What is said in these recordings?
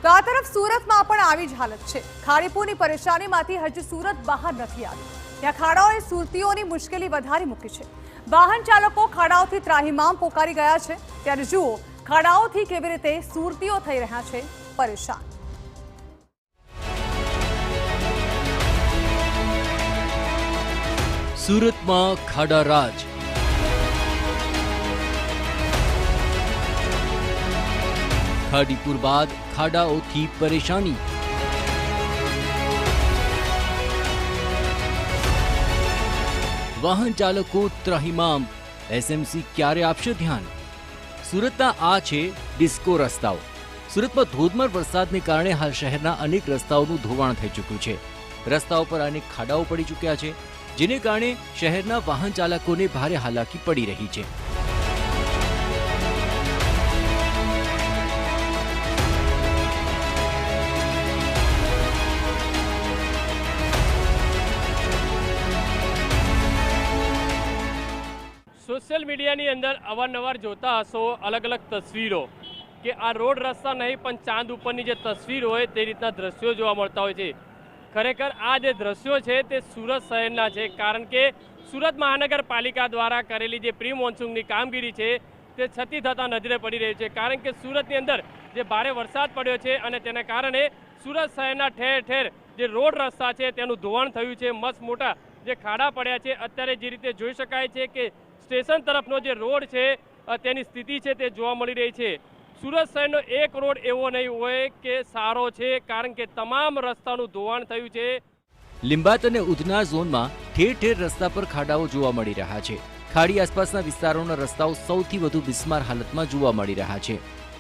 તો આ તરફ સુરતમાં પણ આવી જ હાલત છે। ખાડીપુરની પરેશાનીમાંથી હજી સુરત બહાર નથી આવી। ત્યાં ખાડાઓએ સુરતીઓની મુશ્કેલી વધારી મૂકી છે। વાહન ચાલકો ખાડાઓથી ત્રાહિમામ પોકારી ગયા છે। ત્યારે જુઓ ખાડાઓથી કેવી રીતે સુરતીઓ થઈ રહ્યા છે પરેશાન। સુરતમાં ખાડા રાજ। ખાડીપુર બાદ ખાડાઓથી પરેશાની। વાહન ચાલકો ત્રાહિમામ। એસએમસી ક્યારે આપશે ધ્યાન? સુરતના આ છે ડિસ્કો રસ્તાઓ। સુરતમાં ધોધમાર વરસાદને કારણે હાલ શહેરના અનેક રસ્તાઓનું ધોવાણ થઈ ચૂક્યું છે। રસ્તાઓ પર અનેક ખાડાઓ પડી ચૂક્યા છે, જેને કારણે શહેરના વાહન ચાલકોને ભારે હાલાકી પડી રહી છે। सोशल मीडिया अंदर अवारनवार जोता हशो अलग अलग तस्वीरों कि आ रोड रस्ता नहीं पण चांद उपरनी जे तस्वीर होय ते रीतना दृश्यों जोवा मळता होय छे। खरेखर आ जे दृश्यों छे ते सूरत शहेरना छे, कारण के सूरत महानगरपालिका द्वारा करेली जे प्री मोन्सूननी कामगीरी छे ते छती थता नजरे पड़ी रही है। कारण के सूरतनी अंदर जे भारे वरसाद पड्यो छे अने तेना कारणे सूरत शहेरना ठेर ठेर जे रोड रस्ता छे तेनुं धोवाण थयुं छे। मस्त मोटा जे खाड़ा पड्या छे। अत्यारे जे रीते जोई शकाय छे के स्टेशन तरफनो जे रोड है तेनी स्थिति है ते जोवा मळी रही है। सूरत शहेरनो एक रोड एवो नहीं होय के सारो छे, कारण के तमाम रસ્તાનું ધોવાણ થયું છે। લીંબાત અને ઉધના ઝોનમાં ઠેર ઠેર રસ્તા પર ખાડાઓ જોવા મળી રહ્યા છે। ખાડી આસપાસના વિસ્તારોના રસ્તાઓ સૌથી વધુ બિસ્માર હાલતમાં જોવા મળી રહ્યા છે।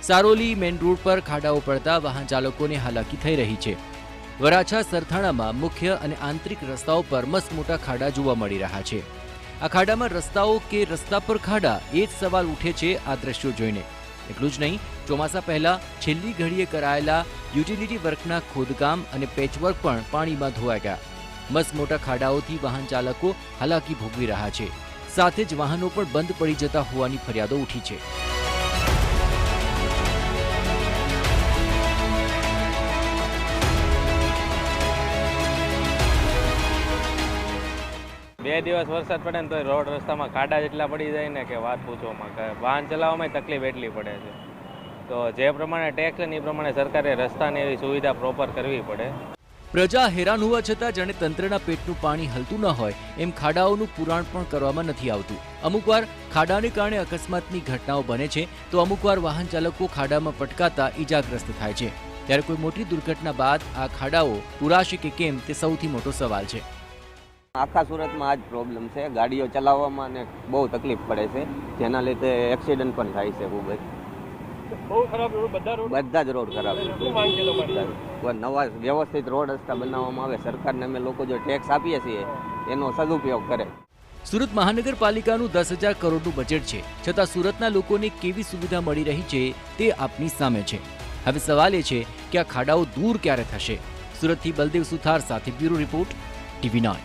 સારોલી મેઇન રોડ પર ખાડાઓ પડતા વાહન ચાલકોને હાલાકી થઈ રહી છે। વરાછા સરથાણામાં મુખ્ય અને આંતરિક રસ્તાઓ પર મસ્ત મોટા ખાડા જોવા મળી રહ્યા છે। આ ખાડામાં રસ્તાઓ કે રસ્તા પર ખાડા, એ જ સવાલ ઉઠે છે આ દ્રશ્યો જોઈને। એટલું જ નહીં, ચોમાસા પહેલા છેલ્લી ઘડીએ કરાયેલા યુટિલિટી વર્કના ખોદકામ અને પેચવર્ક પણ પાણીમાં ધોવાઈ ગયા। મસ્ત મોટા ખાડાઓથી વાહન ચાલકો હાલાકી ભોગવી રહ્યા છે। સાથે જ વાહનો પણ બંધ પડી જતા હોવાની ફરિયાદો ઉઠી છે। બે દિવસ વરસાદ પડે ને તો રોડ રસ્તામાં ખાડા જેટલા પડી જાય ને કે વાત પૂછવામાં, વાહન ચલાવવામાં તકલીફ એટલી પડે છે। તો જે પ્રમાણે ટેક્સ ને એ પ્રમાણે સરકારે રસ્તાની એવી સુવિધા પ્રોપર કરવી પડે। પ્રજા હેરાન હોવા છતાં જાણે તંત્રના પેટનું પાણી હલતું ન હોય એમ ખાડાઓનું પુરાણ પણ કરવામાં નથી આવતું। અમુકવાર ખાડાને કારણે અકસ્માતની ઘટનાઓ બને છે, તો અમુકવાર વાહન ચાલકો ખાડામાં પટકાતા ઈજાગ્રસ્ત થાય છે। ત્યારે કોઈ મોટી દુર્ઘટના બાદ આ ખાડાઓ પુરાશે કે કેમ તે સૌથી મોટો સવાલ છે। આખા સુરતમાં આ જ પ્રોબ્લેમ છે। ગાડીઓ ચલાવવામાં ને બહુ તકલીફ પડે છે, જેના લીધે એક્સિડન્ટ પણ થાય છે। ખૂબ જ બહુ ખરાબ રોડ, બધા જ રોડ ખરાબ છે। નવા વ્યવસ્થિત રોડ રસ્તા બનાવવામાં આવે। સરકારને અમે લોકો જો ટેક્સ આપીએ છીએ એનો સદુપયોગ કરે। સુરત મહાનગરપાલિકાનું 10,000 કરોડનું બજેટ છે, છતાં સુરતના લોકોને કેવી સુવિધા મળી રહી છે તે આપની સામે છે। હવે સવાલ એ છે કે આ ખાડાઓ દૂર ક્યારે થશે? સુરતથી બલદેવ સુથાર સાથે બ્યુરો રિપોર્ટ, TV9।